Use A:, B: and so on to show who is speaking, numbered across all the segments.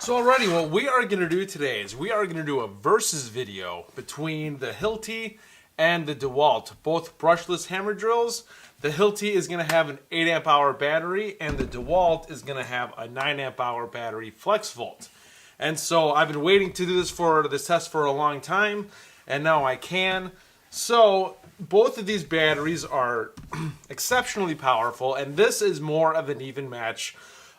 A: So alrighty, what we are going to do today is we are going to do a versus video between the HILTI and the Dewalt, both brushless hammer drills. The HILTI is going to have an 8 amp hour battery and the Dewalt is going to have a 9 amp hour battery flex volt. And so I've been waiting to do this test for a long time, and now I can. So both of these batteries are exceptionally powerful, and this is more of an even match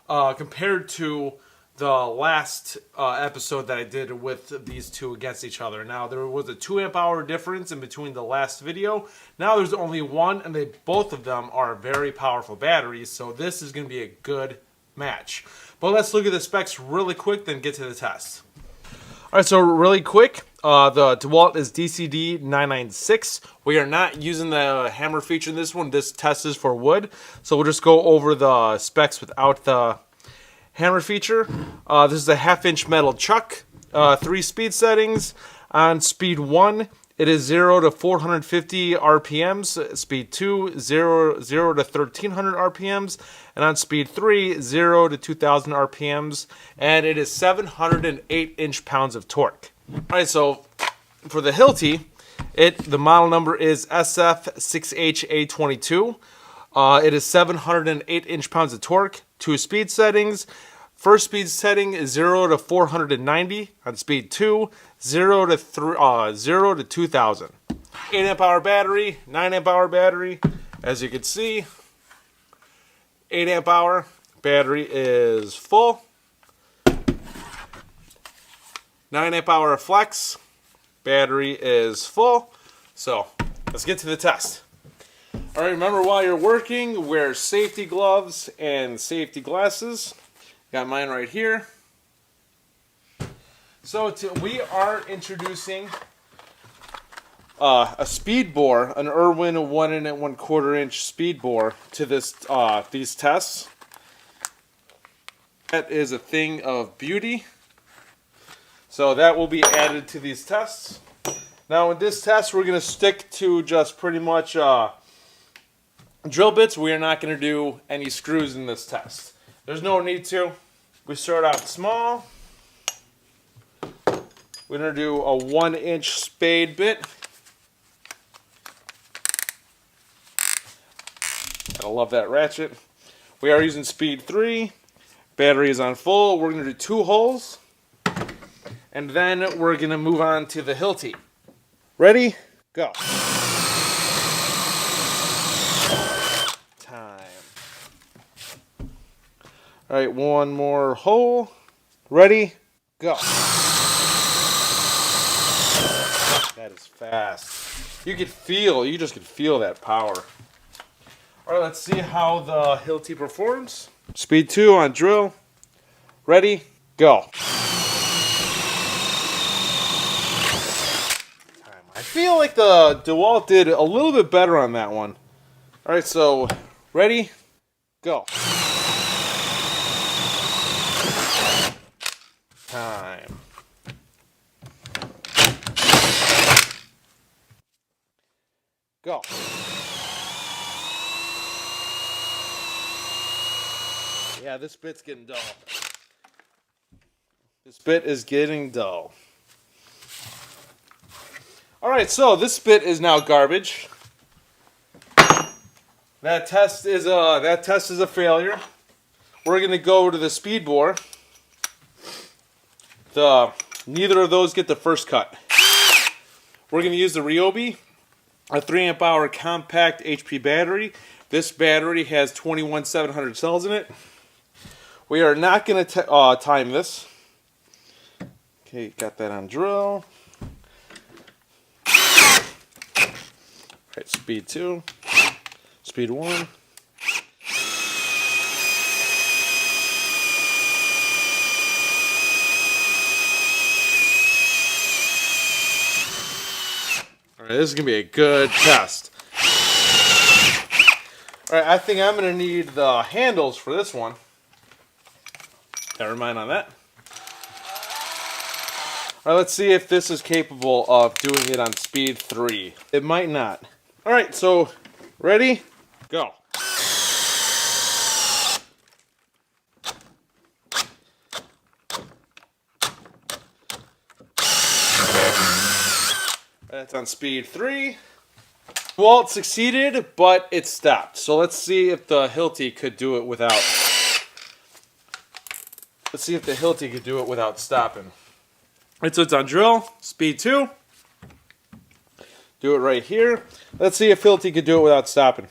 A: compared to the last episode that I did with these two against each other. Now, there was a 2 amp hour difference in between the last video. Now there's only one, and both of them are very powerful batteries, so this is going to be a good match. But let's look at the specs really quick, then get to the test. Alright, so really quick, the Dewalt is DCD 996. We are not using the hammer feature in this one. This test is for wood, so we'll just go over the specs without the hammer feature. This is a 1/2-inch metal chuck, 3 speed settings. On speed 1, it is 0 to 450 RPMs. Speed 2, 0 to 1300 RPMs. And on speed 3, 0 to 2000 RPMs. And it is 708 inch-pounds of torque. Alright, so for the HILTI, the model number is SF6HA22. It is 708 inch-pounds of torque, 2 speed settings. First speed setting is 0 to 490. On speed 2, 0 to 2000. 8 amp hour battery, 9 amp hour battery. As you can see, 8 amp hour battery is full. 9 amp hour flex battery is full. So let's get to the test. Alright, remember, while you're working, wear safety gloves and safety glasses. Got mine right here. So we are introducing a speed bore, an Irwin 1 1/4 inch speed bore to these tests. That is a thing of beauty. So that will be added to these tests. Now in this test, we're going to stick to just pretty much drill bits. We are not going to do any screws in this test. There's no need to. We start out small. We're going to do a 1-inch spade bit. I love that ratchet. We are using speed 3. Battery is on full. We're going to do 2 holes. And then we're going to move on to the HILTI. Ready? Go. Alright, one more hole. Ready? Go. That is fast. You just could feel that power. Alright, let's see how the HILTI performs. Speed 2 on drill. Ready? Go. I feel like the Dewalt did a little bit better on that one. Alright, so ready? Go. Time. Go. Yeah, this bit's getting dull. This bit is getting dull. Alright, so this bit is now garbage. That test is a failure. We're gonna go to the speed bore. Neither of those get the first cut. We're going to use the Ryobi, a 3 amp hour compact HP battery. This battery has 21,700 cells in it. We are not going to time this. Okay, got that on drill. Alright, speed 2, speed 1. Alright, this is going to be a good test. Alright, I think I'm going to need the handles for this one. Never mind on that. Alright, let's see if this is capable of doing it on speed 3. It might not. Alright, so ready? Go. That's on speed 3. Well, it succeeded, but it stopped. So let's see if the Hilti could do it without. Let's see if the Hilti could do it without stopping. Alright, so it's on drill, speed 2. Do it right here. Let's see if Hilti could do it without stopping.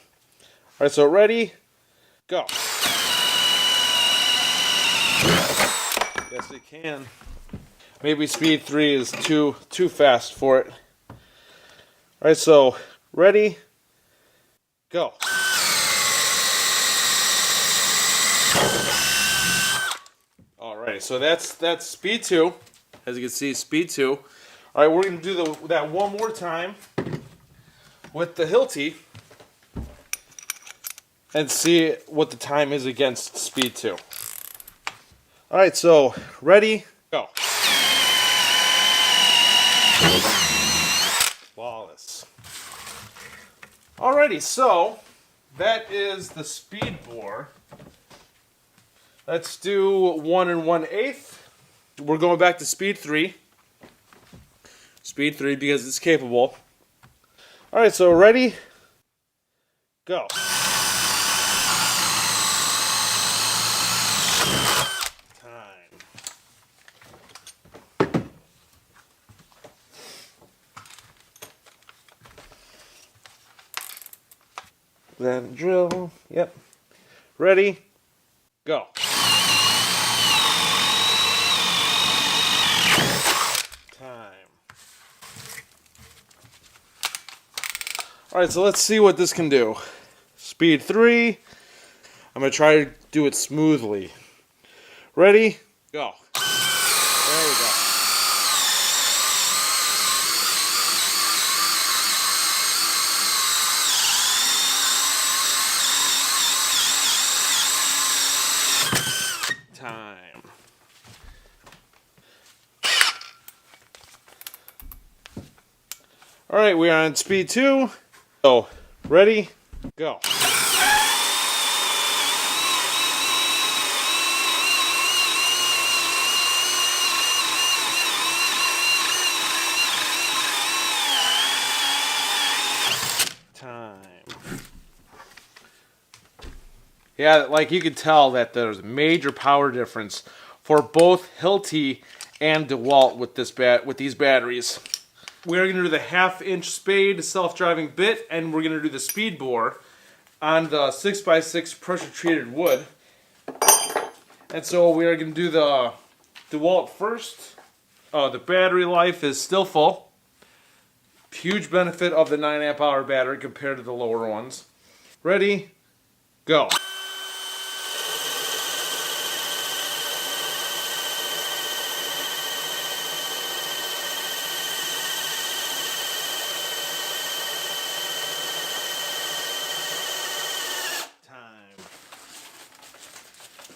A: Alright, so ready, go. Yes, it can. Maybe speed 3 is too fast for it. Alright, so ready, go. Alright, so that's speed 2. As you can see, speed 2. Alright, we're going to do that one more time with the Hilti and see what the time is against speed 2. Alright, so ready, go. Flawless. Alrighty, so that is the speed bore. Let's do 1 1/8. We're going back to speed 3. Speed 3 because it's capable. Alright, so ready, go. Time. Then drill. Yep. Ready, go. Alright, so let's see what this can do. Speed 3. I'm going to try to do it smoothly. Ready? Go. There we go. Time. Alright, we are on speed 2. So, ready, go. Time. Yeah, like you can tell that there's a major power difference for both Hilti and Dewalt with these batteries. We're going to do the 1/2-inch spade self-driving bit, and we're going to do the speed bore on the 6x6 pressure-treated wood. And so we are going to do the Dewalt first. The battery life is still full. Huge benefit of the 9Ah battery compared to the lower ones. Ready, go.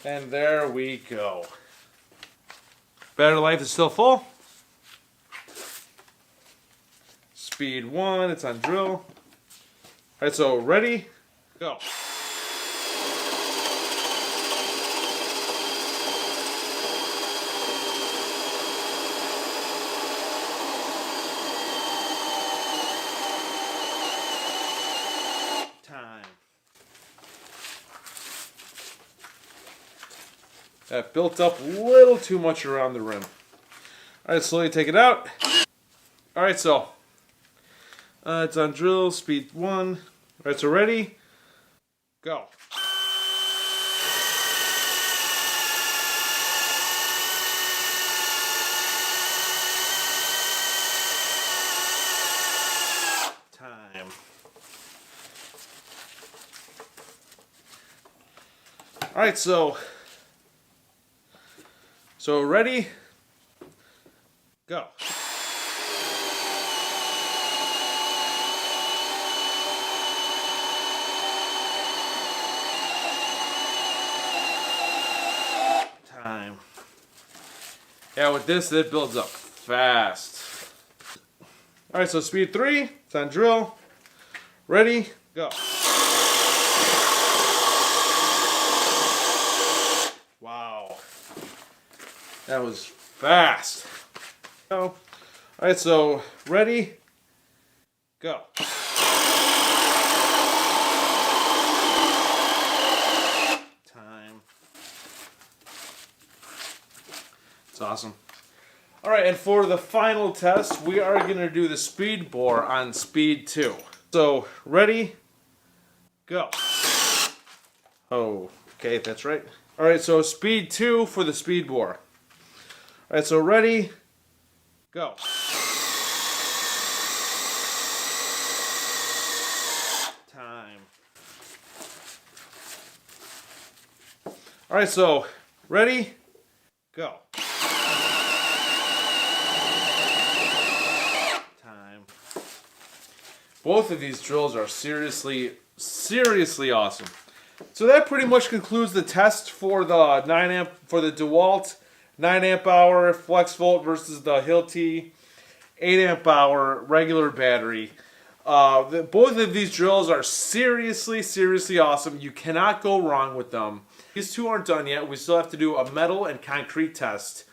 A: And there we go. Battery life is still full. Speed 1, it's on drill. Alright, so ready, go. Time. That built up a little too much around the rim. Alright, slowly take it out. Alright, so it's on drill, speed 1. Alright, so ready, go. Time. Alright, so ready, go. Time. Yeah, with this, it builds up fast. Alright, so speed 3, it's on drill. Ready, go. Wow. That was fast. Alright, so ready, go. Time. It's awesome. All right, and for the final test, we are going to do the speed bore on speed 2. So, ready, go. Oh, okay, that's right. All right, so speed 2 for the speed bore. All right, so ready, go. Time. All right, so ready, go. Time. Both of these drills are seriously awesome. So that pretty much concludes the test for the Dewalt 9 amp hour flex volt versus the HILTI 8 amp hour regular battery. Both of these drills are seriously awesome. You cannot go wrong with them. These two aren't done yet. We still have to do a metal and concrete test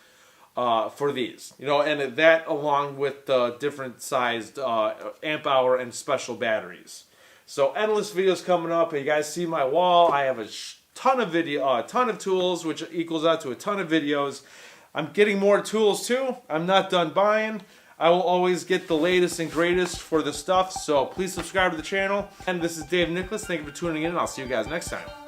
A: for these. You know, and that along with the different sized amp hour and special batteries. So endless videos coming up. You guys see my wall. I have a ton of tools, which equals out to a ton of videos. I'm getting more tools too. I'm not done buying. I will always get the latest and greatest for the stuff. So please subscribe to the channel. And this is Dave Nicholas. Thank you for tuning in, and I'll see you guys next time.